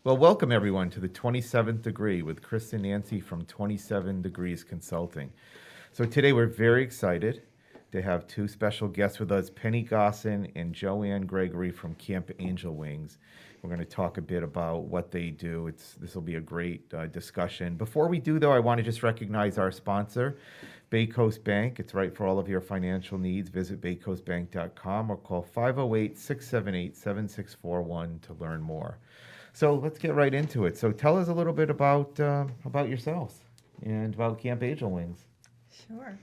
Well, welcome everyone to the 27th Degree with Chris and Nancy from 27 Degrees Consulting. So today we're very excited to have two special guests with us, Penny Gosson and Joanne Gregory from Camp Angel Wings. We're going to talk a bit about what they do. This will be a great discussion. Before we do, though, I want to just recognize our sponsor, Bay Coast Bank. It's right for all of your financial needs. Visit baycoastbank.com or call 508-678-7641 to learn more. So let's get right into it. So tell us a little bit about yourselves and about Camp Angel Wings. Sure.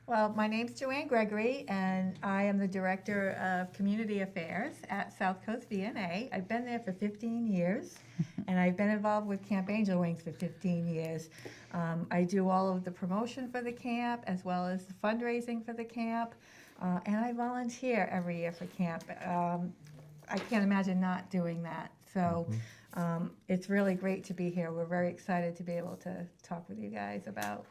Well, my name's Joanne Gregory, and I am the Director of Community Affairs at Southcoast VNA. I've been there for 15 years, and I've been involved with Camp Angel Wings for 15 years. I do all of the promotion for the camp, as well as the fundraising for the camp, and I volunteer every year for camp. I can't imagine not doing that. So it's really great to be here. We're very excited to be able to talk with you guys about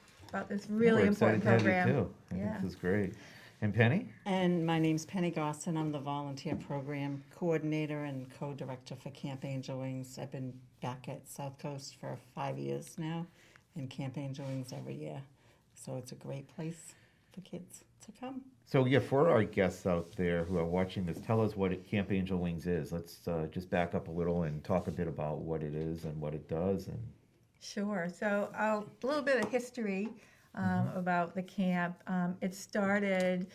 this really important program. We're excited to have you too. I think this is great. And Penny? And my name's Penny Gosson. I'm the volunteer program coordinator and co-director for Camp Angel Wings. I've been back at South Coast for 5 years now, and Camp Angel Wings every year. So it's a great place for kids to come. So yeah, for our guests out there who are watching this, tell us what Camp Angel Wings is. Let's just back up a little and talk a bit about what it is and what it does. And Sure. So a little bit of history about the camp. It started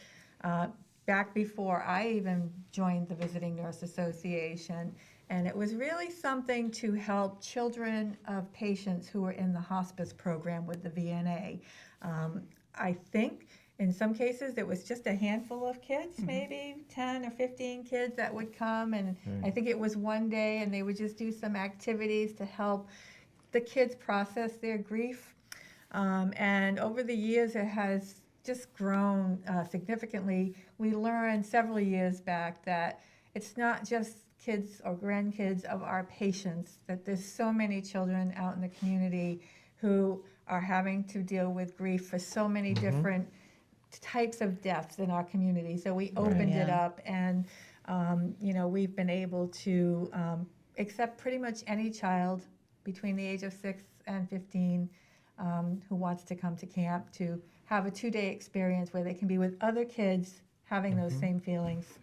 back before I even joined the Visiting Nurse Association, and it was really something to help children of patients who were in the hospice program with the VNA. I think in some cases it was just a handful of kids, maybe 10 or 15 kids that would come, and I think it was one day, and they would just do some activities to help the kids process their grief. And over the years, it has just grown significantly. We learned several years back that it's not just kids or grandkids of our patients, that there's so many children out in the community who are having to deal with grief for so many different types of deaths in our community. So we opened it up, and we've been able to accept pretty much any child between the age of 6 and 15 who wants to come to camp to have a 2-day experience where they can be with other kids having those same feelings.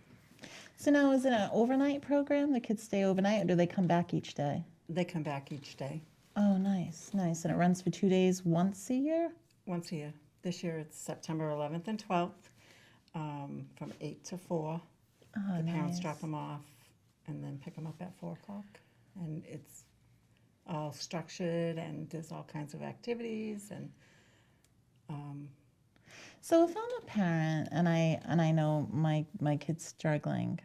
So now, is it an overnight program? The kids stay overnight, or do they come back each day? They come back each day. Oh, nice. And it runs for 2 days once a year? Once a year. This year it's September 11th and 12th from 8 to 4. Oh, The parents nice. drop them off and then pick them up at 4 o'clock. And it's all structured, and there's all kinds of activities. And So if I'm a parent and I know my kid's struggling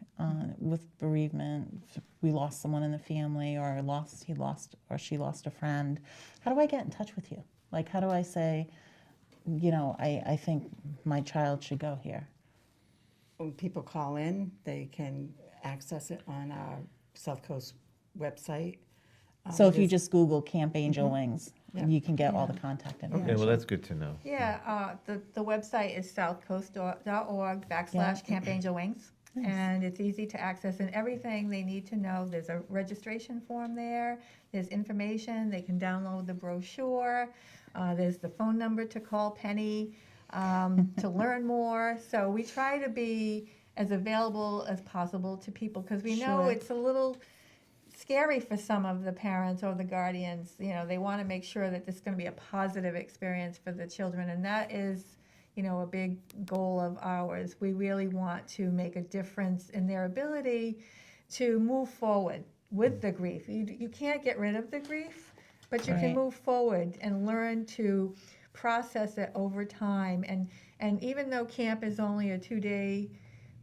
with bereavement, we lost someone in the family, or he lost or she lost a friend, how do I get in touch with you? Like, how do I say, I think my child should go here? when people call in, they can access it on our South Coast website. So if you just Google Camp Angel Wings, Yeah. you can get all the contact information. okay, well that's good to know. Yeah, the website is southcoast.org/Camp Angel Wings. And it's easy to access, and everything they need to know. There's a registration form there. There's information. They can download the brochure. There's the phone number to call Penny to learn more. So we try to be as available as possible to people, because we know Sure. it's a little scary for some of the parents or the guardians. They want to make sure that this is going to be a positive experience for the children, and that is a big goal of ours. We really want to make a difference in their ability to move forward with the grief. You can't get rid of the grief, but you can Right. move forward and learn to process it over time. And even though camp is only a 2-day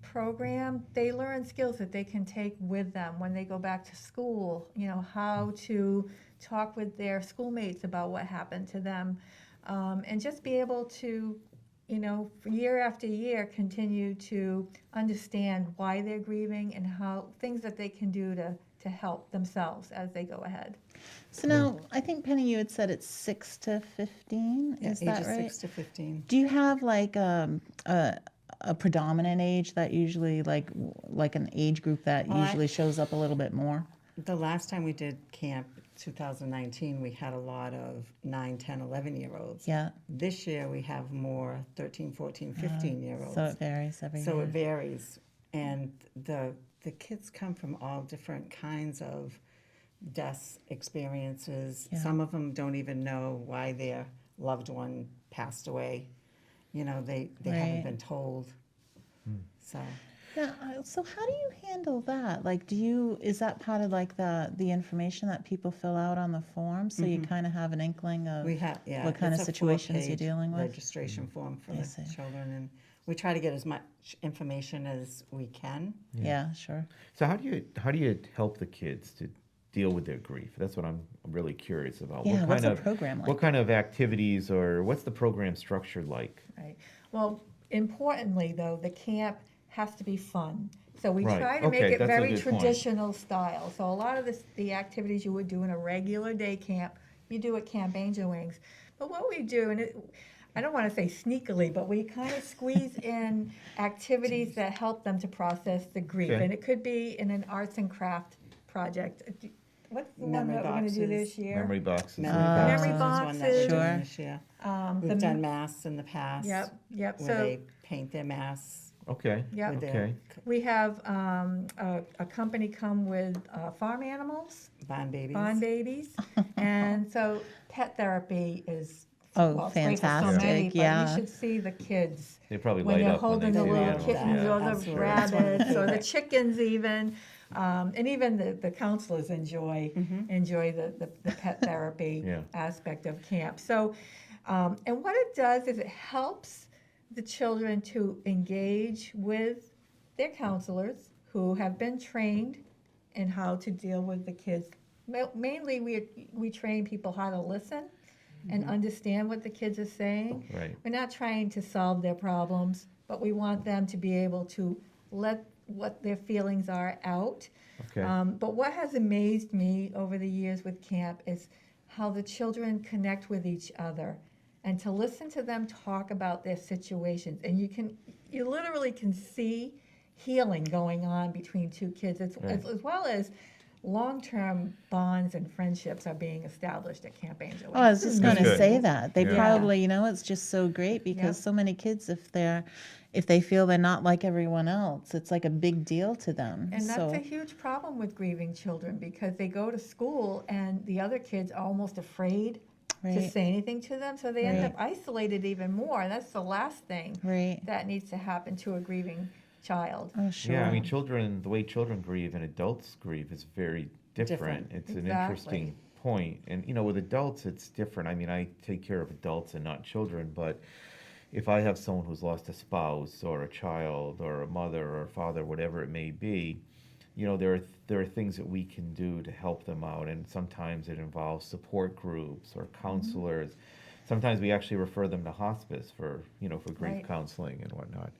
program, they learn skills that they can take with them when they go back to school, how to talk with their schoolmates about what happened to them, and just be able to year after year, continue to understand why they're grieving and how things that they can do to help themselves as they go ahead. So now, I think, Penny, you had said it's 6 to 15. Yeah, Is that ages right? 6 to 15. Do you have like a predominant age that usually like an age group that Well, usually shows up a little bit more? The last time we did camp, 2019, we had a lot of 9, 10, 11-year-olds. Yeah. This year, we have more 13, 14, 15-year-olds. So it varies every So year. it varies. And the kids come from all different kinds of death experiences. Yeah. Some of them don't even know why their loved one passed away. You know, they haven't Right. been told. So Yeah, so how do you handle that? Like, is that part of like the information that people fill out on the form? So you kind of have an inkling of we have, yeah. what kind of it's a situations you're 4-page dealing with? registration form for I the see. children. And we try to get as much information as we can. Yeah, sure. So how do you help the kids to deal with their grief? That's what I'm really curious about. Yeah, what's kind a program like? What kind of activities or what's the program structure like? Right. Well, importantly, though, the camp has to be fun. So we Right. try to Okay, make it that's a very good point. traditional style. So a lot of the activities you would do in a regular day camp, you do at Camp Angel Wings. But what we do, and I don't want to say sneakily, but we kind of squeeze in activities that help them to process the grief. Okay. And it could be in an arts and craft project. What's the one Memory that we're going to do boxes. this year? Memory boxes. Memory okay. Memory boxes is one that we're boxes. doing Sure. this year. The- We've done masks in the past. Yep. Where So they paint their masks Okay. Yep. with their Okay. we have a company come with farm animals, bond babies. bond babies, and so pet therapy is Oh, it's great for so fantastic, many, but yeah. you should see the kids They probably when light they're up when holding they the see the little animals. kittens Yeah. or the Absolutely. It's one of the rabbits or the favorite. chickens even, and even the counselors enjoy the pet therapy Yeah. aspect of camp. So, and what it does is it helps the children to engage with their counselors who have been trained in how to deal with the kids. Mainly, we train people how to listen and understand what the kids are saying. Right. We're not trying to solve their problems, but we want them to be able to let what their feelings are out. Okay. But what has amazed me over the years with camp is how the children connect with each other and to listen to them talk about their situations. And you literally can see healing going on between two kids, Right. as well as long-term bonds and friendships are being established at Camp Angel. Oh, I was just That's going to good. say that. They Yeah. probably, it's just so great because Yep. so many kids, if they feel they're not like everyone else, it's like a big deal to them. And that's So, a huge problem with grieving children because they go to school and the other kids are almost afraid to Right. say anything to them, so they end Right. up isolated even more. And that's the last thing right. that needs to happen to a grieving child. Oh, sure. Yeah, I mean, the way children grieve and adults grieve is very different. Different. It's an Exactly. interesting point. And, with adults, it's different. I mean, I take care of adults and not children, but if I have someone who's lost a spouse or a child or a mother or a father, whatever it may be, there are things that we can do to help them out. And sometimes it involves support groups or counselors. Sometimes we actually refer them to hospice for grief Right. counseling and whatnot.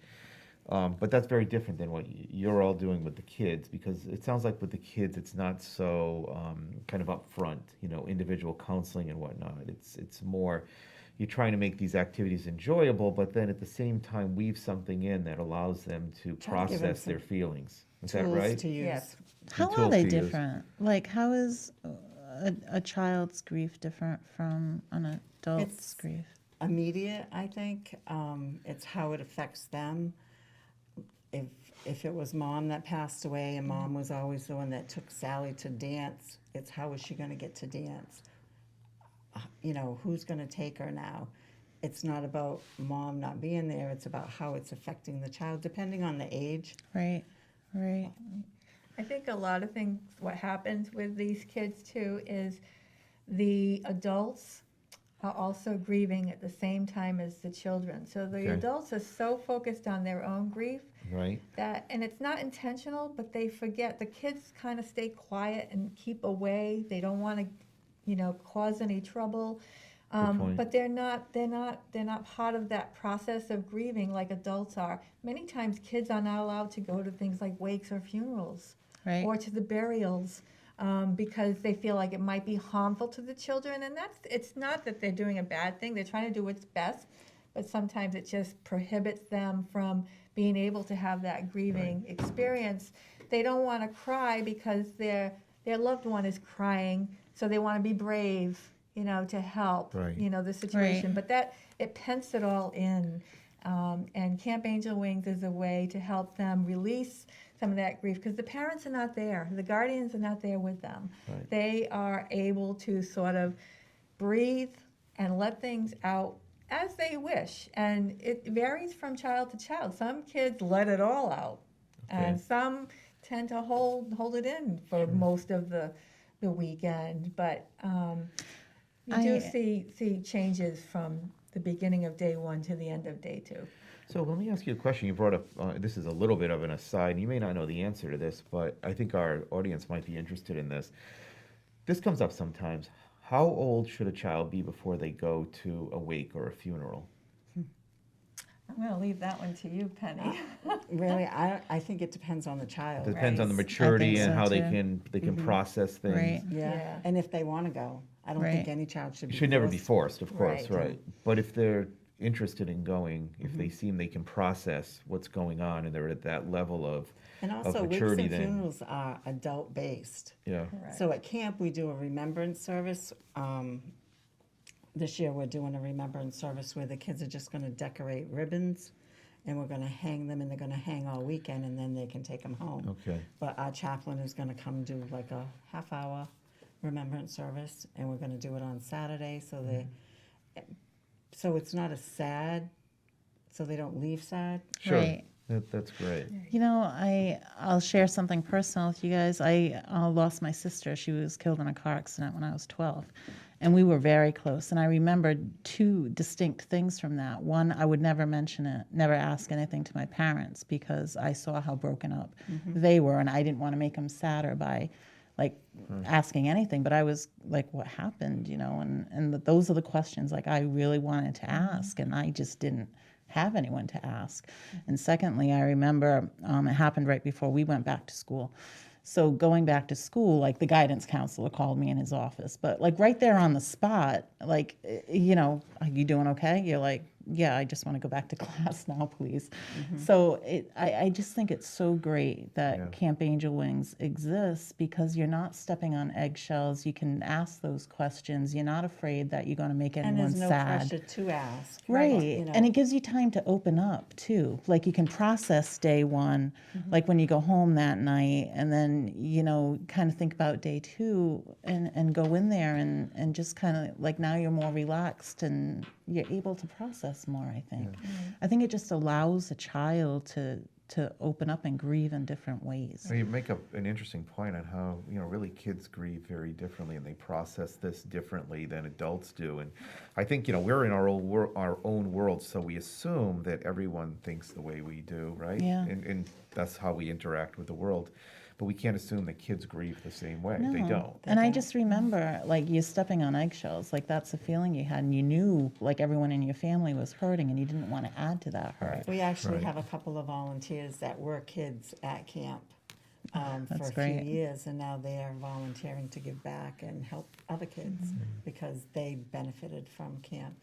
But that's very different than what you're all doing with the kids, because it sounds like with the kids, it's not so kind of upfront, individual counseling and whatnot. It's more, you're trying to make these activities enjoyable, but then at the same time weave something in that allows them to Try to give them process their some feelings. Is that Tools right? to use. Yes. How tools are they to use. different? Like, how is a child's grief different from an adult's It's- grief? Immediate, I think. It's how it affects them. If it was mom that passed away and mom was always the one that took Sally to dance, it's how is she going to get to dance? Who's going to take her now? It's not about mom not being there. It's about how it's affecting the child, depending on the age. Right, right. I think a lot of things, what happens with these kids too, is the adults are also grieving at the same time as the children. So the Okay. adults are so focused on their own grief Right? and it's not intentional, but they forget. The kids kind of stay quiet and keep away. They don't want to, cause any trouble. point. But they're not part of that process of grieving like adults are. Many times kids are not allowed to go to things like wakes or funerals Right. or to the burials because they feel like it might be harmful to the children. And it's not that they're doing a bad thing. They're trying to do what's best, but sometimes it just prohibits them from being able to have that grieving experience. They don't want to cry because they're their loved one is crying, so they want to be brave, to help, Right. the situation. But it pents it all in. And Camp Angel Wings is a way to help them release some of that grief, because the parents are not there. The guardians are not there with them. Right. They are able to sort of breathe and let things out as they wish. And it varies from child to child. Some kids let it all out, and some tend to hold it in for most of the weekend. But you do see changes from the beginning of day one to the end of day two. So let me ask you a question. You brought up, this is a little bit of an aside, and you may not know the answer to this, but I think our audience might be interested in this. This comes up sometimes. How old should a child be before they go to a wake or a funeral? I'm going to leave that one to you, Penny. Really, I think it depends on the child. Depends on the Right. maturity I think and so, how too. they can process things. Right. Yeah, Yeah. and if they want to go. I don't think Right. any child should It be should never be forced. forced, of course, Right. right? But if they're interested in going, if they seem they can process what's going on and they're at that level of And also, wakes maturity, and then funerals are adult-based. yeah, Correct. So at camp, we do a remembrance service. This year, we're doing a remembrance service where the kids are just going to decorate ribbons, and we're going to hang them, and they're going to hang all weekend, and then they can take them home. okay, But our chaplain is going to come do like a half-hour remembrance service, and we're going to do it on Saturday, so it's not as sad, so they don't leave sad. sure, Right. that's great. I'll share something personal with you guys. I lost my sister. She was killed in a car accident when I was 12. And we were very close. And I remembered two distinct things from that. One, I would never mention it, never ask anything to my parents, because I saw how broken up they were. And I didn't want to make them sadder by asking anything. But I was like, what happened? And those are the questions I really wanted to ask. And I just didn't have anyone to ask. And secondly, I remember it happened right before we went back to school. So going back to school, the guidance counselor called me in his office, but right there on the spot, are you doing okay? You're like, yeah, I just want to go back to class now, please. So I just think it's so great that Yeah. Camp Angel Wings exists, because you're not stepping on eggshells. You can ask those questions. You're not afraid that you're going to make And anyone there's no sad. pressure to ask. Right. You know. And it gives you time to open up too. You can process day one, when you go home that night, and then, kind of think about day two and go in there and just kind of now you're more relaxed and you're able to process more, I think. I think it just allows a child to open up and grieve in different ways. So you make an interesting point on how, really kids grieve very differently and they process this differently than adults do. And I think, we're in our own world, so we assume that everyone thinks the way we do, right? Yeah. And that's how we interact with the world. But we can't assume that kids grieve the same way. They No. don't. And I just remember, you're stepping on eggshells. That's the feeling you had, and you knew, everyone in your family was hurting, and you didn't want to add to that hurt. We actually Right. have a couple of volunteers that were kids at camp for That's a great. few years, and now they are volunteering to give back and help other kids because they benefited from camp.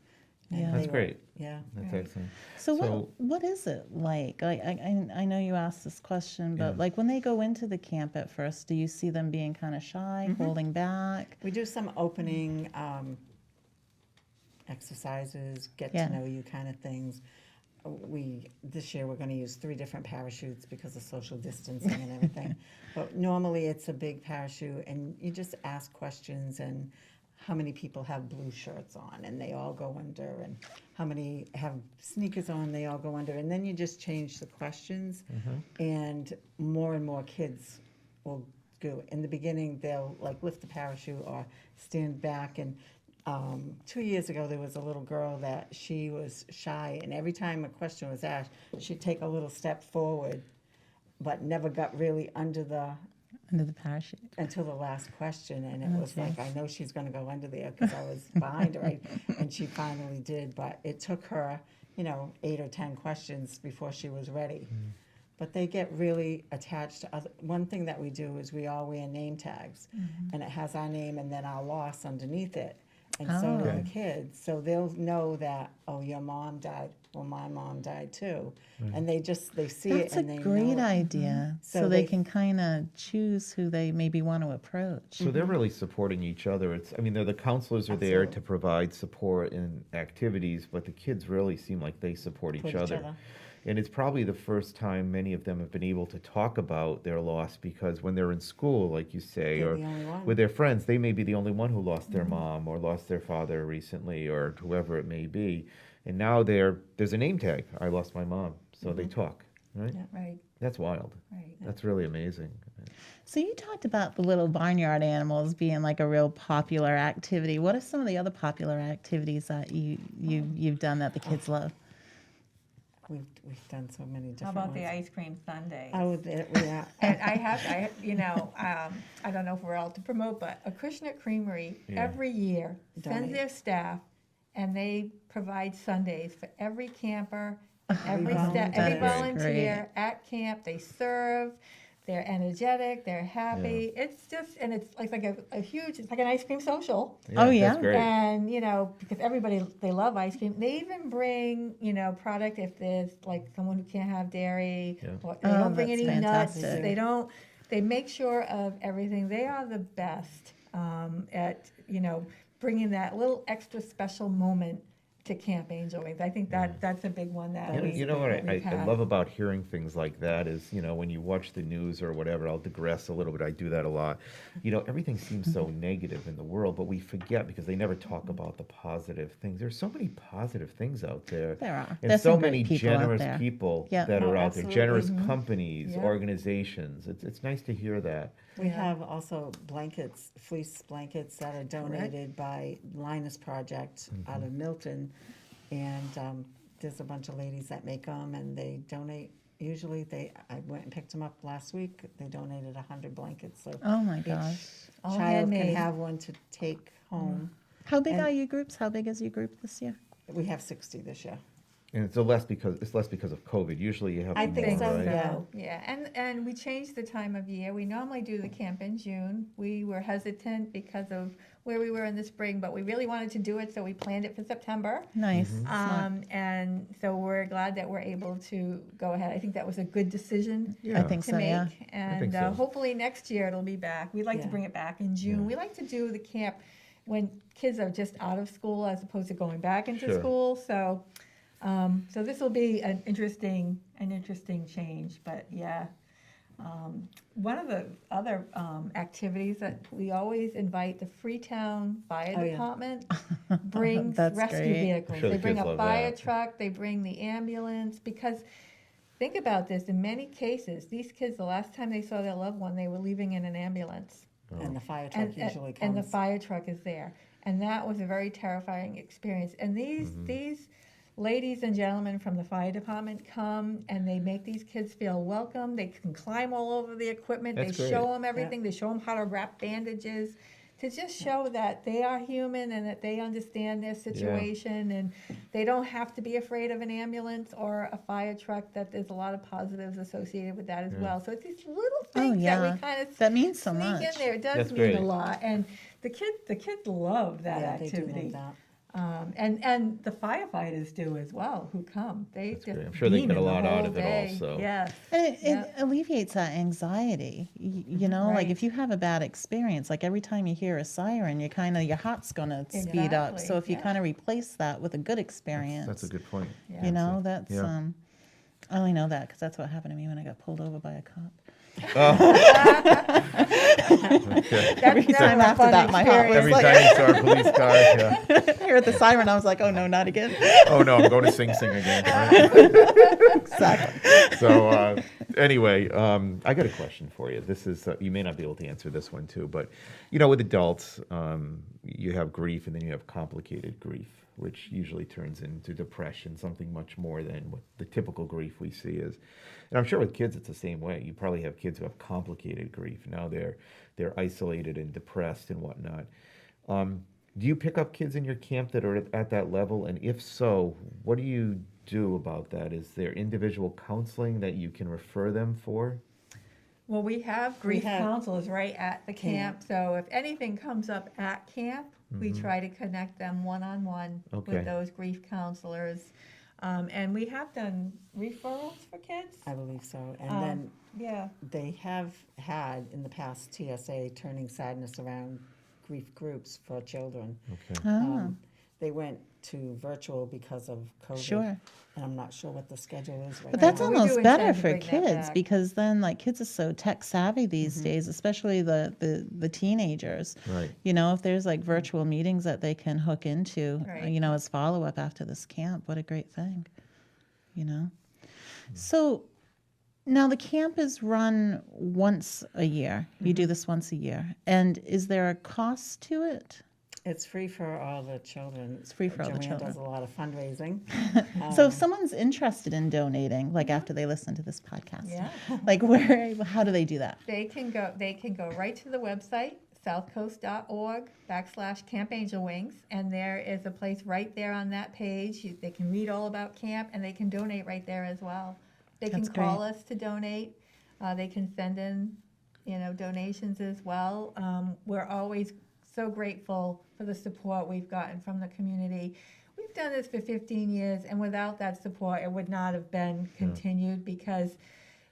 And Yeah. they That's were- great. Yeah. That's Right. excellent. So, So- what is it like? I know you asked this question, but Yeah. when they go into the camp at first, do you see them being kind of shy, holding back? We do some opening exercises, get Yeah. to know you kind of things. This year we're going to use 3 different parachutes because of social distancing and everything. But normally it's a big parachute, and you just ask questions and how many people have blue shirts on, and they all go under, and how many have sneakers on, they all go under, and then you just change the questions, and more kids will go. In the beginning, they'll lift the parachute or stand back, and 2 years ago, there was a little girl that she was shy, and every time a question was asked, she'd take a little step forward, but never got really under Under the parachute? until the last question, and it Oh, was like, I know she's going to go under there because I was behind her, and she finally did, but it took her, 8 or 10 questions before she was ready. But they get really attached to other. One thing that we do is we all wear name tags, and it has our name and then our loss underneath it. And so do Oh. the kids. So they'll know that, oh, your mom died well, my mom died too. And they see That's it and a they great know. idea. So So they they- can kind of choose who they maybe want to approach. So they're really supporting each other. It's, I mean, the counselors are there to Absolutely. provide support and activities, but the kids really seem like they support each other. And it's probably the first time many of them have been able to talk about their loss, because when they're in school, like you say, They're or the only one. with their friends, they may be the only one who lost their mom or lost their father recently, or whoever it may be. And now there's a name tag. I lost my mom, so they talk, right? Yeah. Right, That's wild. right. That's really amazing. So you talked about the little barnyard animals being like a real popular activity. What are some of the other popular activities that you've done that the kids love? We've done so many different How about the ones. ice cream sundae? Oh, yeah. And I don't know if we're allowed to promote, but Acushnet Creamery Yeah. every year sends Donate. their staff, and they provide Sundays for every camper, and every volunteer. volunteer at camp. They serve. They're energetic. They're happy. It's just, and it's like a huge. It's like an ice cream social. Oh, yeah. That's great. And, because everybody, they love ice cream. They even bring, product if there's like someone who can't have dairy. Yeah. Or they Oh, don't bring that's any nuts. fantastic. They make sure of everything. They are the best at, bringing that little extra special moment to Camp Angel Wings. I think that's a big one that You know what I we've had. love about hearing things like that is, when you watch the news or whatever, I'll digress a little bit, I do that a lot. Everything seems so negative in the world, but we forget because they never talk about the positive things. There's so many positive things out there. There are. And There's so some great many people out generous there. people Yeah. that Oh, are out there, absolutely. generous companies, Yeah. organizations. It's nice to hear that. We have also blankets, fleece blankets that are donated by Linus Project out of Milton. And there's a bunch of ladies that make them, and they donate. Usually, I went and picked them up last week. They donated 100 blankets, so Oh my each gosh. All child handmade. can have one to take home. How big And- are your groups? How big is your group this year? We have 60 this year. And it's less because of COVID. Usually you have I more, think so, right? yeah. Yeah, and we changed the time of year. We normally do the camp in June. We were hesitant because of where we were in the spring, but we really wanted to do it, so we planned it for September. Nice. Smart. And so we're glad that we're able to go ahead. I think that was a good decision Yeah. I think to so, make. yeah. And so. Hopefully next year it'll be back. We'd like to Yeah. bring it back in June. Yeah. We like to do the camp when kids are just out of school as opposed to going back into Sure. school. So this will be an interesting change, but yeah. One of the other activities that we always invite the Freetown Fire Oh, yeah. Department brings That's rescue great. vehicles. Sure, They the bring kids a love fire that. truck, they bring the ambulance, because think about this, in many cases, these kids, the last time they saw their loved one, they were leaving in an ambulance. And the fire truck And, usually and the comes. fire truck is there. And that was a very terrifying experience. And these ladies and gentlemen from the fire department come and they make these kids feel welcome. They can climb all over the equipment. That's They great. show them everything. They show them how to wrap bandages, to just show that they are human and that they understand their situation and they don't have to be afraid of an ambulance or a fire truck, that there's a lot of positives associated with that as well. So it's these little things that yeah. we kind of That means so sneak much. in there. It does That's mean great. a lot. And the kids love that Yeah, they do activity. love that. And the firefighters do as well, who come. They That's just great. I'm sure they get beaming a the lot out whole of it day. also. Yes. And it Yep. alleviates that anxiety. You know, like Right. if you have a bad experience, like every time you hear a siren, your heart's gonna speed up. Exactly, So if you yeah. kind of replace that with a good experience, That's a good point. Yeah. you know, that's Yeah. I only know that because that's what happened to me when I got pulled over by a cop. Every time after that, my heart was Every like- time you saw a police car, yeah. I heard the siren, I was like, oh no, not again. Oh no, I'm going to Sing Sing again. Right? Exactly. So anyway, I got a question for you. This is you may not be able to answer this one too, but with adults, you have grief and then you have complicated grief, which usually turns into depression, something much more than what the typical grief we see is. And I'm sure with kids it's the same way. You probably have kids who have complicated grief. Now they're isolated and depressed and whatnot. Do you pick up kids in your camp that are at that level? And if so, what do you do about that? Is there individual counseling that you can refer them for? Well, we have grief have- counselors right at the camp. So if anything comes up at camp, we try to connect them one-on-one Okay. with those grief counselors. And we have done referrals for kids. I believe so. And then Yeah, they have had in the past TSA turning sadness around grief groups for children. Okay. Oh, They went to virtual because of COVID. sure. And I'm not sure what the schedule is right But now. that's Well, we do almost intend better to for bring that kids back. because then like kids are so tech savvy these days, especially the teenagers. Right. You know, if there's like virtual meetings that they can hook into, Right. you know, as follow up after this camp, what a great thing. You know? So now the camp is run once a year. You do this once a year. And is there a cost to it? It's free for all the children. It's free for all the Joanne children. does a lot of fundraising. So if someone's interested in donating, like after they listen to this podcast, yeah. like how do they do that? They can go right to the website, southcoast.org/Camp Angel Wings, and there is a place right there on that page. They can read all about camp, and they can donate right there as well. They can That's call great. us to donate. They can send in, donations as well. We're always so grateful for the support we've gotten from the community. We've done this for 15 years, and without that support, it would not have been continued because,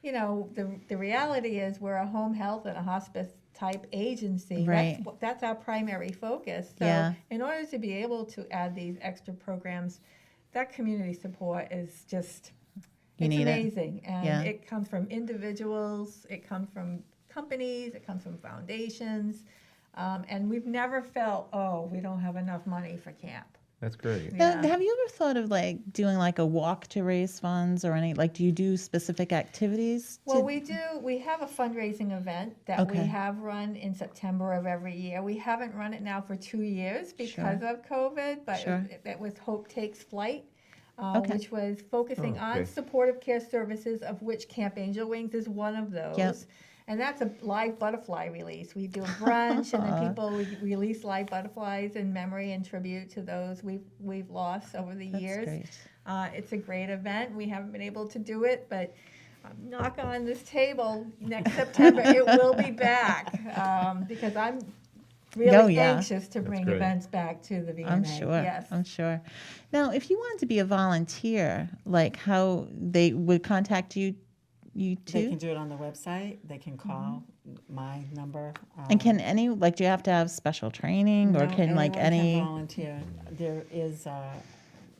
the reality is we're a home health and a hospice type agency. Right. That's our primary focus. So Yeah. in order to be able to add these extra programs, that community support is just, You it's need it. amazing. And Yeah. it comes from individuals, it comes from companies, it comes from foundations. And we've never felt, we don't have enough money for camp. That's great. Yeah. Now, have you ever thought of like doing like a walk to raise funds or any, like, do you do specific activities? Well, we do. We have a fundraising event that we Okay. have run in September of every year. We haven't run it now for 2 years because of COVID, but Sure. it was Hope Takes Flight, Okay. which was focusing Oh, on okay. supportive care services, of which Camp Angel Wings is one of those. Yep. And that's a live butterfly release. We do a brunch, and then people release live butterflies in memory and tribute to those we've lost over the That's years. great. It's a great event. We haven't been able to do it, but knock on this table next September, it will be back because I'm really Oh, yeah. anxious to bring great. events back to the VNA. I'm sure. Yes. I'm sure. Now, if you wanted to be a volunteer, like how they would contact you They too? can do it on the website. They can call my number. And can any, like, do you have to have special training or No, can like anyone any? can volunteer. There is,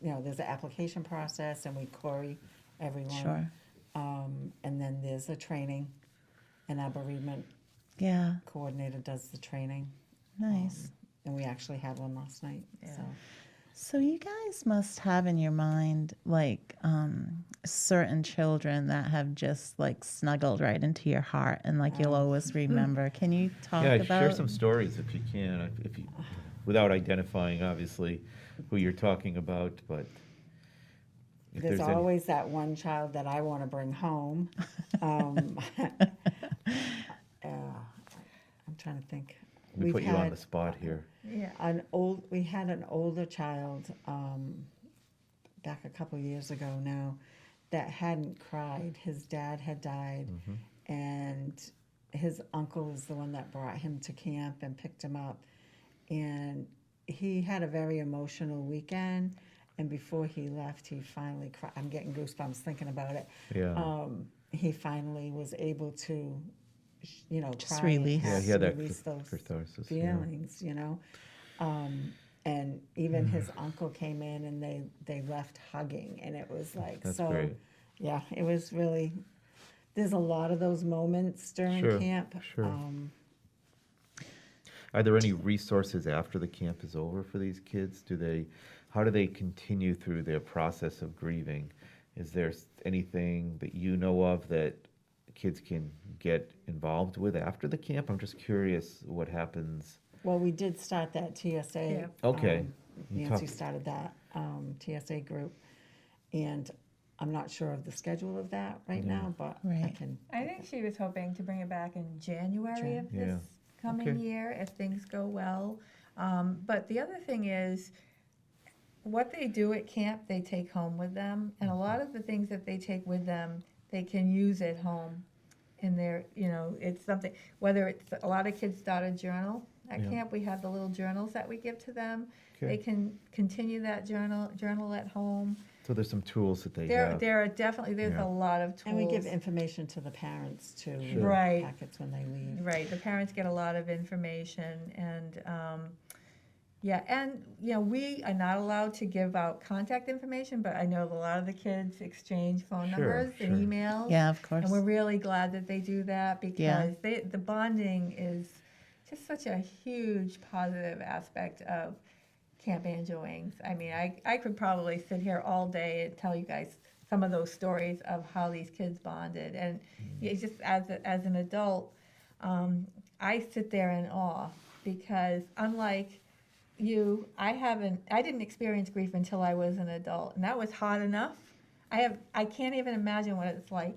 there's an application process, and we query everyone. Sure. And then there's a training, and our bereavement Yeah. coordinator does the training. Nice. And we actually had one last night. So So you guys must have in your mind like certain children that have just like snuggled right into your heart and like you'll always remember. Can you talk Yeah, about? share some stories if you can, if you, without identifying obviously who you're talking about, but if there's any- always that one child that I want to bring home. I'm trying to think. we We've put you on had the spot here. Yeah. we had an older child back a couple years ago now that hadn't cried. His dad had died, and his uncle is the one that brought him to camp and picked him up, and he had a very emotional weekend. And before he left, he finally cried. I'm getting goosebumps thinking about it. Yeah. He finally was able to, Just cry and release. Yeah, have he had to that release those catharsis. Yeah. feelings, and even his uncle came in, and they left hugging, and it was like, That's so great. yeah, it was really, there's a lot of those moments during Sure, camp. sure. Are there any resources after the camp is over for these kids? How do they continue through their process of grieving? Is there anything that you know of that kids can get involved with after the camp? I'm just curious what happens. Well, we did start that TSA. Yeah. Okay. You Nancy talk- started that TSA group, and I'm not sure of the schedule of that right now, but I Right. can. I think she was hoping to bring it back in January of Yeah. this coming Okay. year if things go well. But the other thing is, what they do at camp, they take home with them, and a lot of the things that they take with them, they can use at home. In their, it's something. Whether it's a lot of kids start a journal at Yeah. camp. We have the little journals that we give to them. Okay. They can continue that journal at home. So there's some tools that they There have. are definitely, there's Yeah. a lot of tools. And we give information to the parents too. with Sure. Right. Packets when they leave. Right, the parents get a lot of information, and, yeah, and, you know, we are not allowed to give out contact information, but I know a lot of the kids exchange phone Sure, numbers and sure. emails. Yeah, of course. And we're really glad that they do that, Yeah. because the bonding is just such a huge positive aspect of Camp Angel Wings. I mean, I could probably sit here all day and tell you guys some of those stories of how these kids bonded. And it's just as an adult, I sit there in awe, because unlike you, I didn't experience grief until I was an adult, and that was hard enough. I can't even imagine what it's like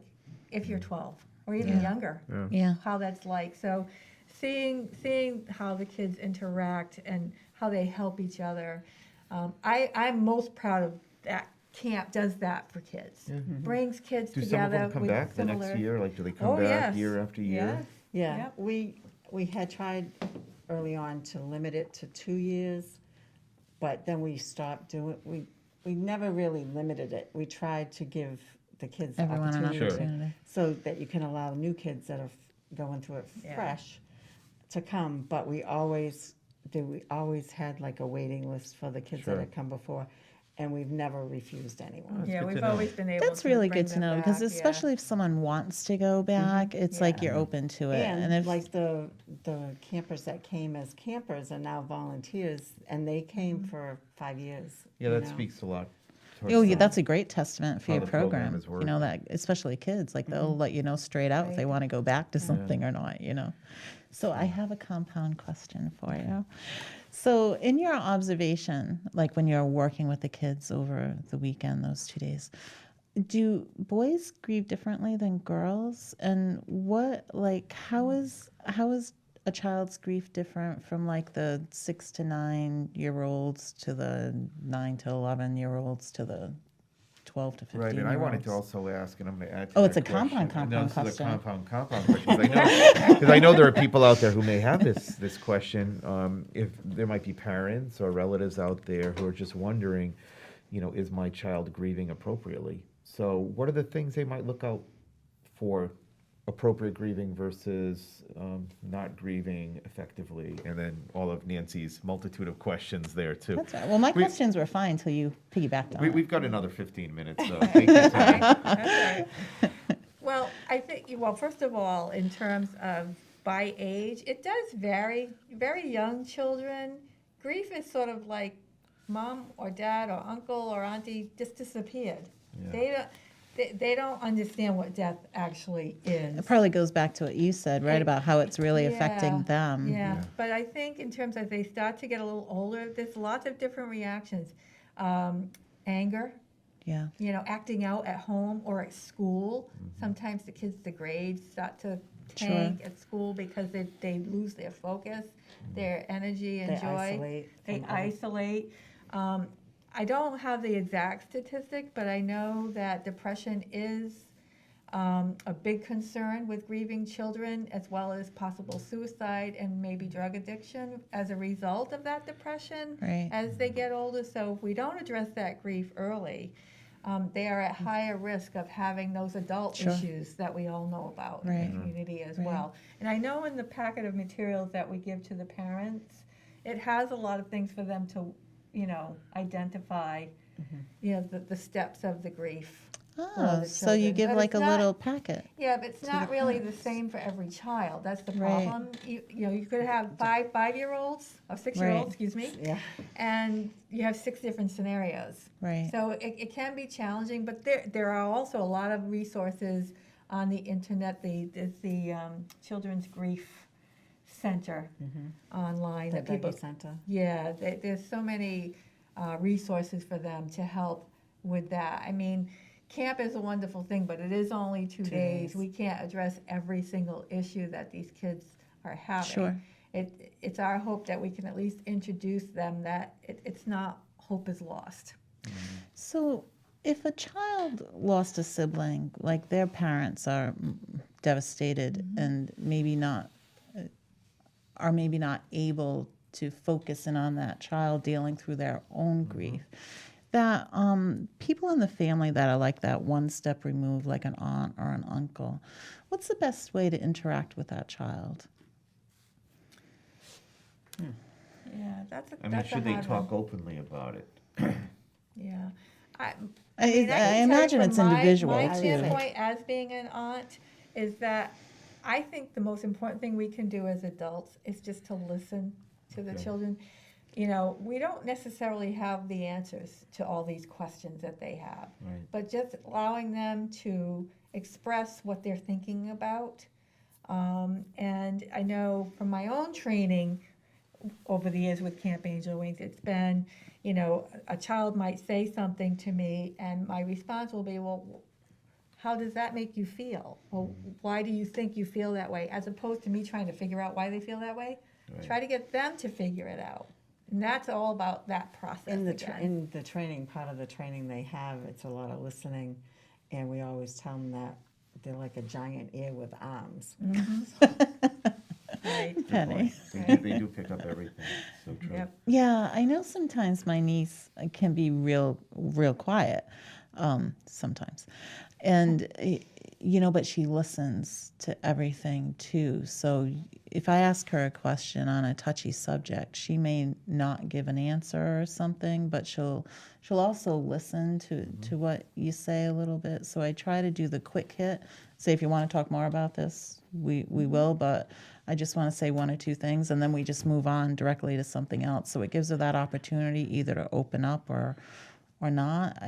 if you're 12 or even Yeah. younger, Yeah. how that's like. So seeing how the kids interact and how they help each other, I'm most proud of that. Camp does that for kids. Yeah. Brings kids Do some of together them come with back the similar. next year? Like, do they come Oh, back yes. year after year? Yes. Yeah, Yep. we had tried early on to limit it to 2 years, but then we stopped doing, we never really limited it. We tried to give the kids the Everyone an opportunity Sure. opportunity. so that you can allow new kids that are going through it Yeah. fresh to come, but we always had like a waiting list for the kids Sure. that had come before, and we've never refused anyone. That's Yeah, good we've to know. always been able That's to really bring good to them know, because back, yeah. especially if someone wants to go back, it's like Yeah. you're open to it. And if like the campers that came as campers are now volunteers, and they came Mm-hmm. for 5 years. Yeah, you that know. speaks a lot. towards Oh, yeah, them. that's a great testament for How your the program program. is You know, that especially kids, like they'll let you know straight out if they Right. want to go back to something or not, you know. So I have a compound question for you. So in your observation, like when you're working with the kids over the weekend, those 2 days, do boys grieve differently than girls? And how is a child's grief different from like the 6 to 9-year-olds to the 9 to 11-year-olds to the 12 to 15 Right, and year I olds? wanted to also ask, and I'm going to add to Oh, that it's a compound question. No, question. this is a compound question, because I know there are people out there who may have this question. If there might be parents or relatives out there who are just wondering, you know, is my child grieving appropriately? So what are the things they might look out for appropriate grieving versus not grieving effectively? And then all of Nancy's multitude of questions there too. That's right. Well, my We- questions were fine until you piggybacked on it. We've got another 15 minutes, so take your time. That's right. Well, I think, well, first of all, in terms of by age, it does vary. Very young children, grief is sort of like mom or dad or uncle or auntie just disappeared. Yeah. They don't understand what death actually is. It probably goes back to what you said, right, It- about how it's really Yeah, affecting them. Yeah, Yeah. but I think in terms of they start to get a little older, there's lots of different reactions. Anger, Yeah. you know, acting out at home or at school. Sometimes the kids, the grades start to tank at school because they lose their focus, their energy and They joy. isolate. They from other- isolate. I don't have the exact statistic, but I know that depression is a big concern with grieving children, as well as possible suicide and maybe drug addiction as a result of that depression Right. as they get older. So if we don't address that grief early, they are at higher risk of having those adult Sure. issues that we all know about in Right. the community as Right. well. And I know in the packet of materials that we give to the parents, it has a lot of things for them to, you know, identify, you know, the steps of the grief. Oh, the so you children. give But like a it's not- little packet. Yeah, but it's To not the really the parents. same for every child. That's the Right. problem. You know, you could have five-year-olds or 6-year-olds, Right. excuse me, Yeah. and you have 6 different scenarios. Right. So it can be challenging, but there are also a lot of resources on the internet. There's the Children's Grief Center online The that people. Dougie Center. Yeah, there's so many resources for them to help with that. I mean, camp is a wonderful thing, but it is only 2 days. days. We can't address every single issue that these kids are having. Sure. It's our hope that we can at least introduce them that it's not hope is lost. So if a child lost a sibling, like their parents are devastated and maybe not are maybe not able to focus in on that child dealing through their own grief. That people in the family that are like that one step removed, like an aunt or an uncle, what's the best way to interact with that child? Yeah, that's a I mean, that's a should they hard talk one. openly about it? Yeah. I I mean, I can tell you imagine from it's individual my too. standpoint as being an aunt is that I think the most important thing we can do as adults is just to listen to the Okay. children. You know, we don't necessarily have the answers to all these questions that they have, Right. but just allowing them to express what they're thinking about. And I know from my own training over the years with Camp Angel Wings, it's been, you know, a child might say something to me, and my response will be, well, how does that make you feel? Well, why do you think you feel that way? As opposed to me trying to figure out why they feel that way. Right. Try to get them to figure it out. And that's all about that process In the again. in the training, part of the training they have, it's a lot of listening, and we always tell them that they're like a giant ear with arms. Right. Good Penny. point. They do pick up everything. So true. Yep. Yeah, I know sometimes my niece can be real quiet, sometimes. And, you know, but she listens to everything too. So if I ask her a question on a touchy subject, she may not give an answer or something, but she'll also listen to what you say a little bit. So I try to do the quick hit. Say, if you want to talk more about this, we will, but I just want to say one or two things, and then we just move on directly to something else. So it gives her that opportunity either to open up or not.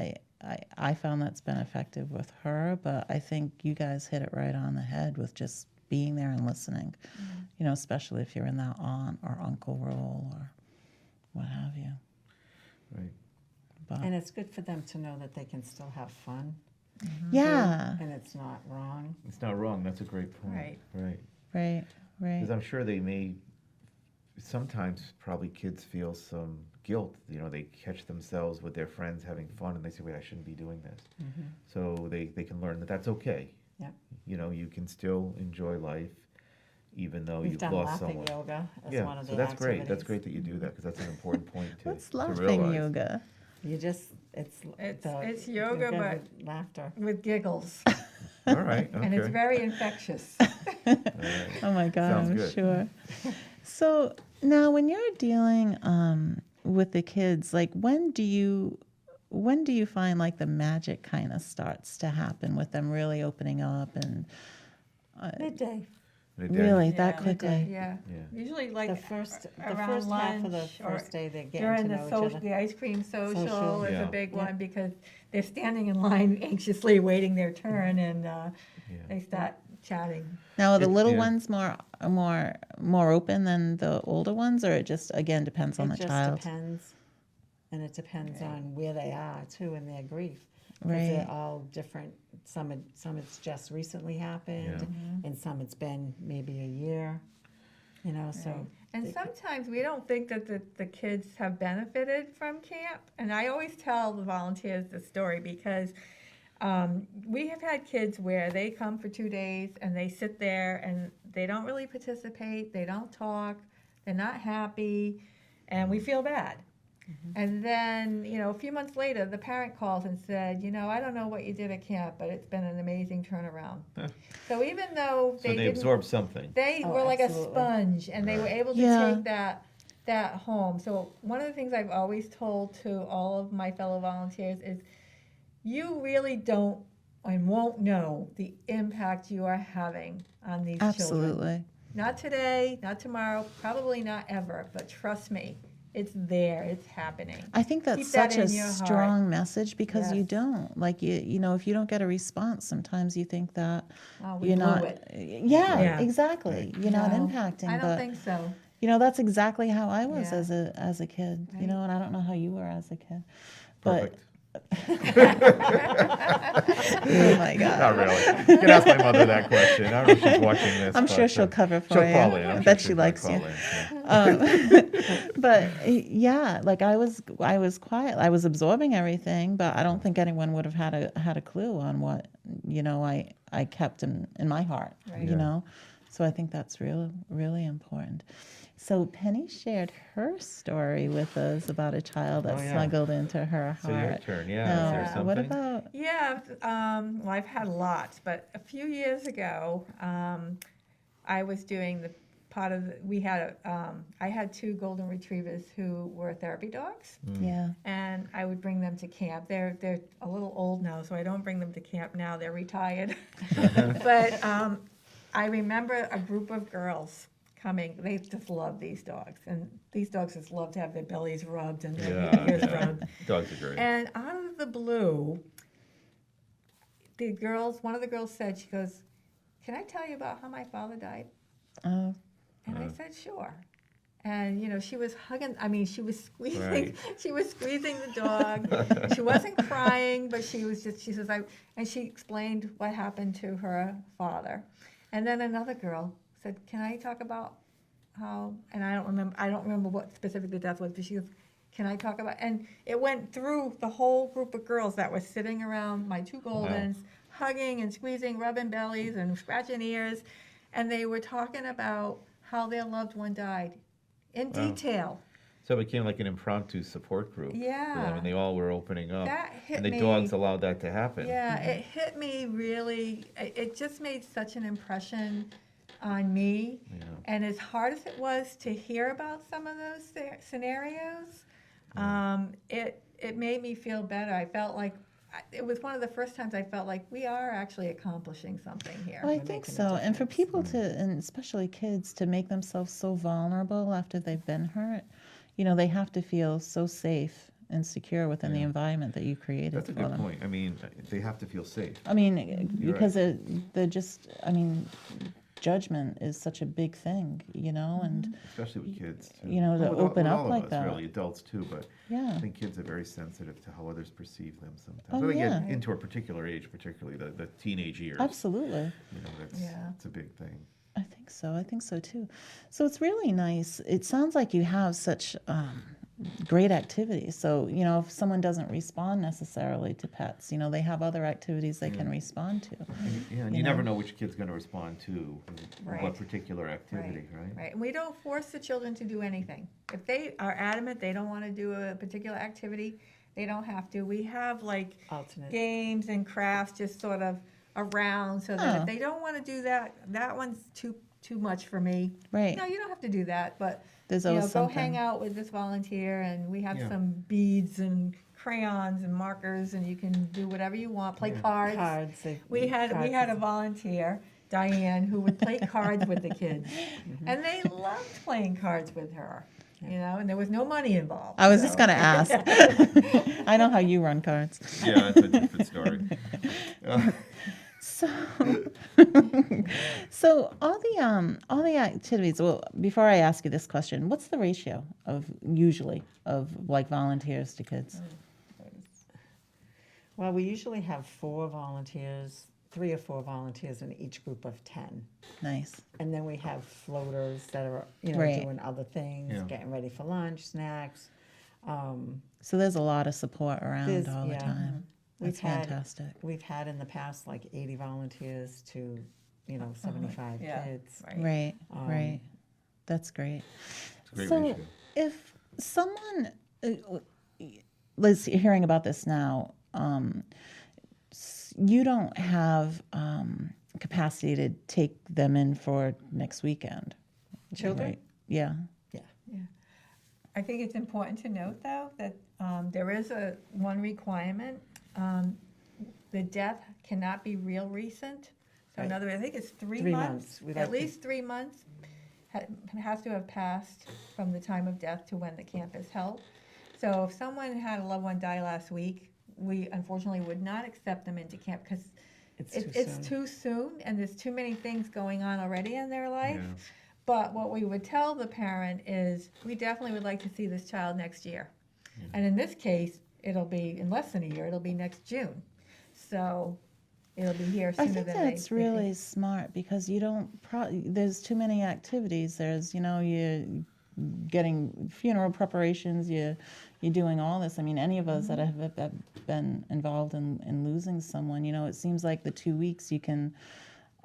I found that's been effective with her, but I think you guys hit it right on the head with just being there and listening, you know, especially if you're in that aunt or uncle role or what have you. Right. But And it's good for them to know that they can still have fun, yeah, and it's not wrong. It's not wrong. That's a great point. Right. Right. right. Because I'm sure they may, sometimes probably kids feel some guilt. You know, they catch themselves with their friends having fun and they say, wait, I shouldn't be doing this. So they can learn that that's okay. Yep. You know, you can still enjoy life even though We've you've done lost laughing someone. yoga as Yeah, one of so the that's great. That's activities. great that you do that because that's an important point to, What's to laughing realize. yoga? You just It's yoga, but with laughter. with giggles. All right. Okay. And it's very infectious. All right. Oh my God, Sounds I'm good. sure. So now, when you're dealing with the kids, like when do you find like the magic kind of starts to happen with them really opening up and Midday. Midday. really Yeah, that quickly? Yeah. Yeah. Usually like The first around half of the lunch or first day, they're getting during to the know each social, other. the ice cream social Social. is Yeah. a big Yeah. one because they're standing in line anxiously waiting their turn and Yeah. they start chatting. Now, are the It- little yeah. ones more open than the older ones, or it just again depends on It the just child? depends, and it depends on where they are too in their grief. Because Right. they're all different. Some it's just recently happened, Yeah. and some it's been maybe a year. You know, so And they- sometimes we don't think that the kids have benefited from camp. And I always tell the volunteers the story because we have had kids where they come for 2 days and they sit there and they don't really participate, they don't talk, they're not happy, and we feel bad. And then, you know, a few months later, the parent calls and said, you know, I don't know what you did at camp, but it's been an amazing turnaround. So even though So they they didn't, absorb something. they Oh, were like absolutely. a sponge, and they were able to Yeah. take that home. So one of the things I've always told to all of my fellow volunteers is, you really don't and won't know the impact you are having on these children. Absolutely. Not today, not tomorrow, probably not ever, but trust me, it's there, it's happening. I think that's Keep that such a in your heart. strong message because you Yes. don't like you know if you don't get a response, sometimes you think that Oh, we you're blew not. it. Yeah, Yeah. exactly. You're not No, impacting. I don't but think so. you know that's exactly how I was Yeah. as a kid. You Right. know, and I don't know how you were as a kid. But Perfect. oh my God. Not really. You can ask my mother that question. I don't know if she's watching this. I'm but, sure she'll cover for she'll you. call in. I I'm bet sure she she'll likes call you. in, yeah. But yeah, like I was quiet. I was absorbing everything, but I don't think anyone would have had a clue on what, you know, I kept in my heart, Right. you Yeah. know. So I think that's really important. So Penny shared her story with us about a child that Oh, yeah. smuggled into her So your heart. turn, yeah. Now, Is there Yeah. something? what about? Yeah, well, I've had lots, but a few years ago, I was doing the part of I had two golden retrievers who were therapy dogs, Yeah. and I would bring them to camp. They're a little old now, so I don't bring them to camp now. They're retired, but I remember a group of girls coming. They just love these dogs, and these dogs just love to have their bellies rubbed and their ears rubbed. Dogs are great. And out of the blue, one of the girls said, she goes, "Can I tell you about how my father died?" Oh, And I said, "Sure." And she was hugging. She was squeezing. Right. She was squeezing the dog. She wasn't crying, but she was just. She says, and she explained what happened to her father. And then another girl said, "Can I talk about how?" And I don't remember what specific the death was, but she goes, "Can I talk about?" And it went through the whole group of girls that were sitting around my two Goldens, hugging and squeezing, rubbing bellies and scratching ears, and they were talking about how their loved one died in detail. So it became like an impromptu support group for them, Yeah. and they all were opening up. That hit and the me. dogs allowed that to happen. Yeah, it hit me really. It just made such an impression on me. Yeah. And as hard as it was to hear about some of those scenarios, it made me feel better. I felt like it was one of the first times I felt like we are actually accomplishing something here. well, I We're think making a so. And for difference. people to, and especially kids, to make themselves so vulnerable after they've been hurt, they have to feel so safe and secure within the environment that you created That's a for good them. point. I mean, they have to feel safe. I mean, You're because they're just, judgment is such a big thing, and, Especially with kids. Too. to Well, open with up all of like us, that. really, adults too, but Yeah. I think kids are very sensitive to how others perceive them sometimes. Oh, When they yeah. get into a particular age, particularly the teenage years. Absolutely. It's a big thing. I think so. I think so too. So it's really nice. It sounds like you have such great activities. So, if someone doesn't respond necessarily to pets, they have other activities they can respond to. And you never know which kid's going to respond to Right. what particular activity, right? Right. And we don't force the children to do anything. If they are adamant they don't want to do a particular activity, they don't have to. We have like Alternate. games and crafts just sort of around so that if they don't want to do that one's too much for me. Right. No, you don't have to do that, but There's go always something. hang out with this volunteer, and we have Yeah. some beads and crayons and markers, and you can do whatever you want. Play cards. Cards. We had a volunteer, Diane, who would play cards with the kids, and they loved playing cards with her. And there was no money involved. I was so. just going to ask. I know how you run cards. Yeah, that's a different story. So, so all the activities. Well, before I ask you this question, what's the ratio usually of like volunteers to kids? Well, we usually have 3 or 4 volunteers in each group of 10. Nice. And then we have floaters that are, Right. doing other things, Yeah. getting ready for lunch, snacks. So there's a lot of support around There's- all the yeah. time. We've That's had- fantastic. We've had in the past like 80 volunteers to, 75 Yeah. kids. Right, right. That's great. It's a great So ratio. if someone, let's hearing about this now, you don't have capacity to take them in for next weekend. Children? Right? Yeah. Yeah. I think it's important to note, though, that there is one requirement. The death cannot be real recent. So in Right. other words, I think it's 3 3 months. months. We'd At like to- least 3 months has to have passed from the time of death to when the camp is held. So if someone had a loved one die last week, we unfortunately would not accept them into camp because it's too soon, and there's too many things going on already in their life. Yeah. But what we would tell the parent is, we definitely would like to see this child next year. And in this case, it'll be in less than a year, it'll be next June. So it'll be here I sooner think than they that's really smart because you don't, there's too many activities. There's, you're getting funeral preparations, you're doing all this. I mean, any of us that have been involved in losing someone, it seems like the 2 weeks you can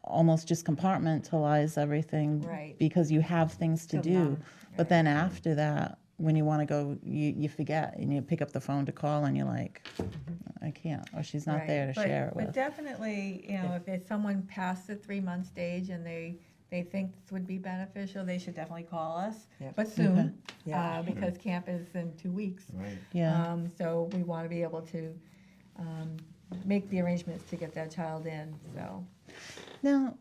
almost just compartmentalize everything Right. because you have things to Feel do. numb. But then after that, when you want to go, you forget and you pick up the phone to call and you're like, I can't, or she's not Right. there to But- share it But with. definitely, if there's someone past the 3-month stage and they think this would be beneficial, they should definitely call us, Yep. but soon, Okay. Yeah. because camp is in 2 weeks. Right. Yeah. So we want to be able to make the arrangements to get that child in, so. Now,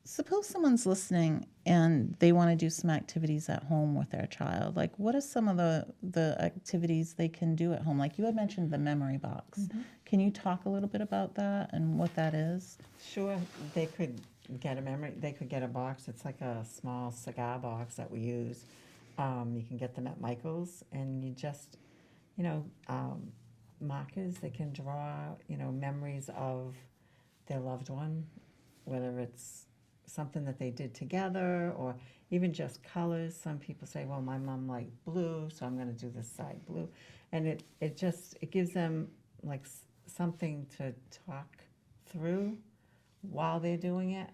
suppose someone's listening and they want to do some activities at home with their child. Like, what are some of the activities they can do at home? Like you had mentioned the memory box. Can you talk a little bit about that and what that is? Sure, they could get a box. It's like a small cigar box that we use. You can get them at Michael's, and you just, markers, they can draw, memories of their loved one, whether it's something that they did together or even just colors. Some people say, well, my mom liked blue, so I'm going to do this side blue. And it gives them like something to talk through while they're doing it.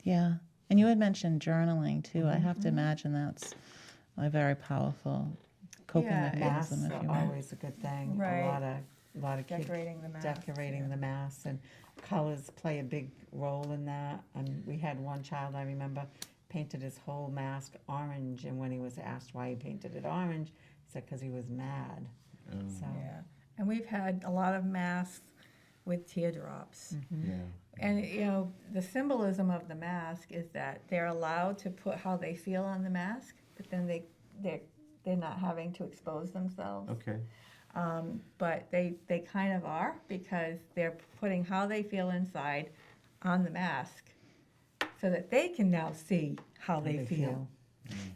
Yeah. And you had mentioned journaling too. I have to imagine that's a very powerful coping Yeah, mechanism, Masks if are you will. always a good thing. Right. A lot of kids Decorating the masks, decorating yeah. the masks, and colors play a big role in that. And we had one child, I remember, painted his whole mask orange, and when he was asked why he painted it orange, he said because he was mad. So Yeah, and we've had a lot of masks with teardrops. Mm-hmm. Yeah. And, the symbolism of the mask is that they're allowed to put how they feel on the mask, but then they're not having to expose themselves. Okay. But they kind of are, because they're putting how they feel inside on the mask so that they can now see how they feel.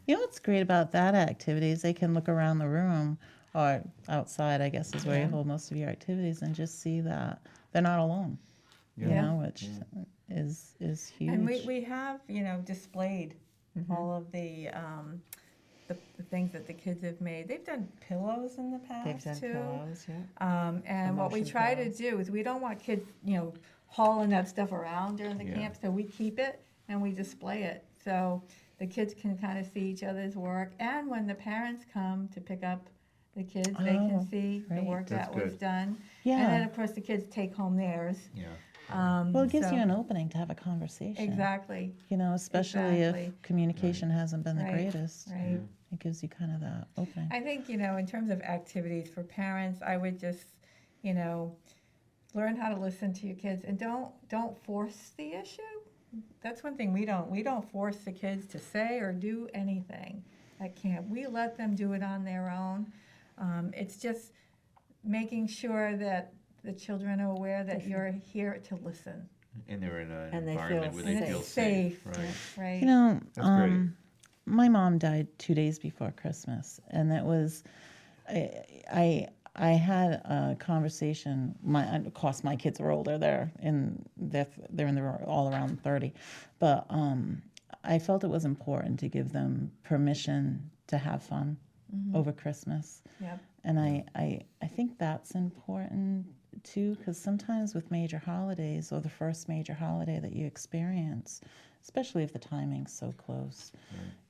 You know what's great about that activity is they can look around the room or outside, I guess, is where you Yeah. hold most of your activities and just see that they're not alone. You Yeah. know, which is huge. And we have, displayed all of the things that the kids have made. They've done pillows in the past, They've done too. pillows, yeah. And what we Emotion try pillows. to do is we don't want kids, hauling that stuff around during the Yeah. camp, so we keep it and we display it. So the kids can kind of see each other's work, and when the parents come to pick up the kids, they can Oh, see the great. work That's that was good. done. Yeah. And then, of course, the kids take home theirs. Yeah. Well, it gives So- you an opening to have a conversation. Exactly, You know, especially Exactly. if communication hasn't been the Right, greatest. right. It gives you kind of that opening. I think, in terms of activities for parents, I would just, learn how to listen to your kids, and don't force the issue. That's one thing we don't force the kids to say or do anything at camp. We let them do it on their own. It's just making sure that the children are aware that you're here to listen, And they're in an And they environment feel where they and feel it's safe. safe, Right. right? You know, That's great. my mom died 2 days before Christmas, and that was, I had a conversation. Of course, my kids are older. They're all around 30, but I felt it was important to give them permission to have fun over Christmas. Yep. And I think that's important too, because sometimes with major holidays or the first major holiday that you experience, especially if the timing's so close,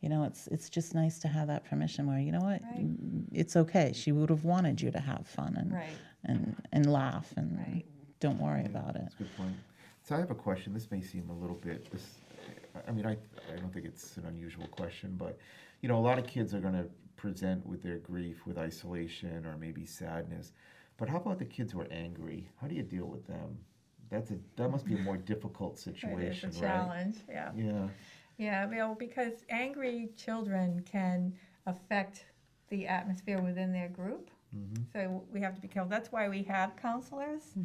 it's just nice to have that permission where, you know what, Right. it's okay. She would have wanted you to have fun Right. and laugh and Right. don't worry about it. That's a good point. So I have a question. This may seem a little bit, I don't think it's an unusual question, but, a lot of kids are going to present with their grief, with isolation or maybe sadness. But how about the kids who are angry? How do you deal with them? That must be a more difficult situation, It's a right? challenge, yeah. Yeah. Yeah, because angry children can affect the atmosphere within their group. So we have to be careful. That's why we have counselors.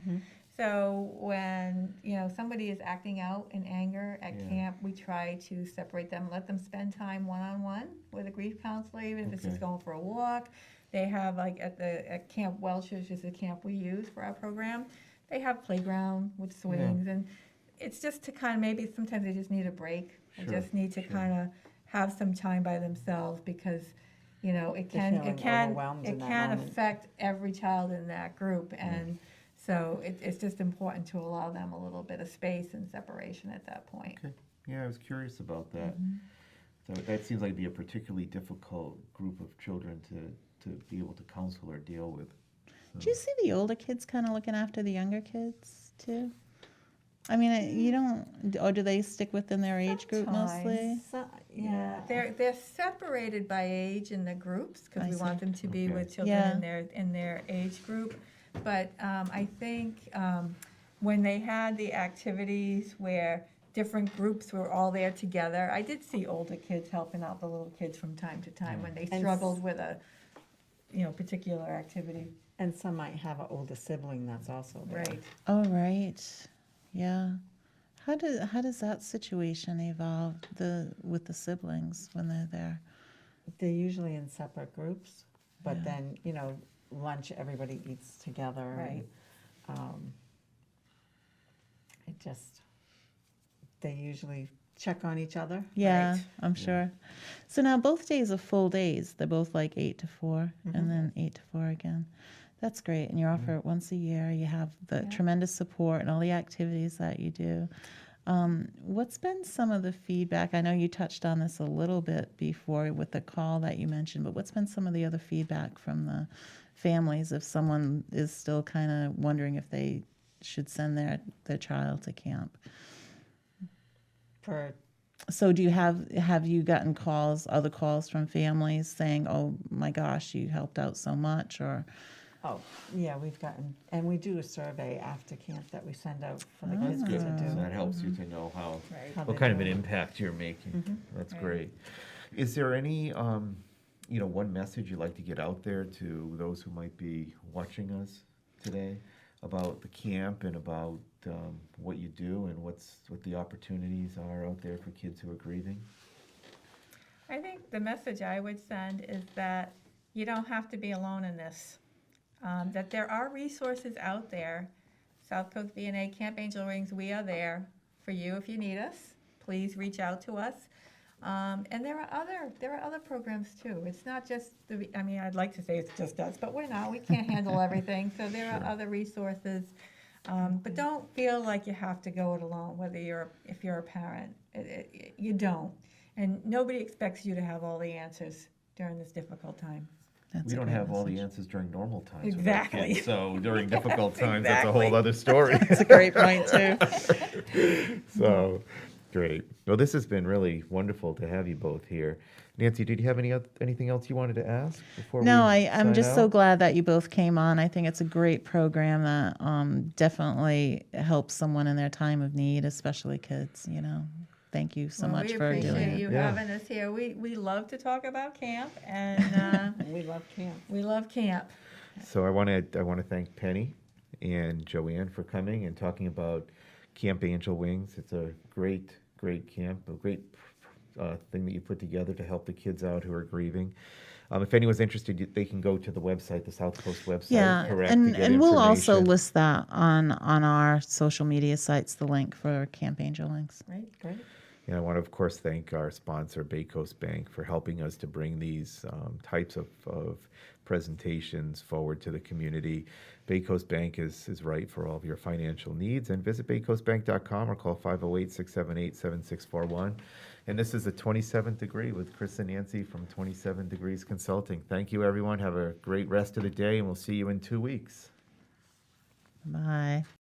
So when, somebody is acting out in anger at Yeah. camp, we try to separate them, let them spend time one-on-one with a grief counselor, even if it's just Okay. going for a walk. They have, like, at Camp Welch, which is the camp we use for our program, they have playground with swings, and it's just to kind of, maybe sometimes they just need a break. They Sure, just need to sure. kind of have some time by themselves, because, it feeling can overwhelmed in that can moment. affect every child in that group. And So it's just important to allow them a little bit of space and separation at that point. Okay. Yeah, I was curious about that. That seems like it'd be a particularly difficult group of children to be able to counsel or deal with. Do you see the older kids kind of looking after the younger kids too? I mean, you don't, or do they stick within their age group mostly? So, yeah. They're separated by age in the groups, I because we see. want them to be Okay. with children Yeah. in their age group. But I think when they had the activities where different groups were all there together, I did see older kids helping out the little kids from time to time when they And struggled with a, particular activity. And some might have an older sibling that's also there. Right. Oh, right. Yeah. How does that situation evolve with the siblings when they're there? They're usually in separate groups, but Yeah. then, lunch, everybody eats together. Right. And, they usually check on each other. Yeah, Right. I'm sure. So now both days are full days. They're both like 8 to 4 Mm-hmm. and then 8 to 4 again. That's great. And you offer it once a year. You have the Yeah. tremendous support and all the activities that you do. What's been some of the feedback? I know you touched on this a little bit before with the call that you mentioned, but what's been some of the other feedback from the families if someone is still kind of wondering if they should send their child to camp? So do you have you gotten other calls from families saying, "Oh my gosh, you helped out so much," or Oh, yeah, we've gotten, and we do a survey after camp that we send out for the Oh, kids to Good. do. So that helps you to know how what they kind of do an it. impact you're making. That's Right. great. Is there any, one message you'd like to get out there to those who might be watching us today about the camp and about what you do and what the opportunities are out there for kids who are grieving? I think the message I would send is that you don't have to be alone in this. That there are resources out there. Southcoast VNA, Camp Angel Wings, we are there for you if you need us. Please reach out to us. And there are other programs too. It's not just I'd like to say it's just us, but we're not. We can't handle everything. So there are other resources. But don't feel like you have to go it alone. If you're a parent, you don't. And nobody expects you to have all the answers during this difficult time. that's We a don't great have all the message. answers during normal times with our Exactly. kids, so during difficult times, that's a exactly. whole other story. That's a great point too. So, great. Well, this has been really wonderful to have you both here. Nancy, did you have anything else you wanted to ask before No, we I'm sign just so out? glad that you both came on. I think it's a great program that definitely helps someone in their time of need, especially kids. Thank you so much for We doing appreciate it. you Yeah. having us here. We love to talk about camp, and We love camp. we love camp. So I want to thank Penny and Joanne for coming and talking about Camp Angel Wings. It's a great camp, a great thing that you put together to help the kids out who are grieving. If anyone's interested, they can go to the website, the Southcoast website, Yeah, correct? to get and we'll also information. list that on our social media sites, the link for Camp Angel Links. Right? Great. And I want to, of course, thank our sponsor, Bay Coast Bank, for helping us to bring these types of presentations forward to the community. Bay Coast Bank is right for all of your financial needs. And visit baycoastbank.com or call 508-678-7641. And this is the 27th Degree with Chris and Nancy from 27 Degrees Consulting. Thank you, everyone. Have a great rest of the day, and we'll see you in 2 weeks. Bye.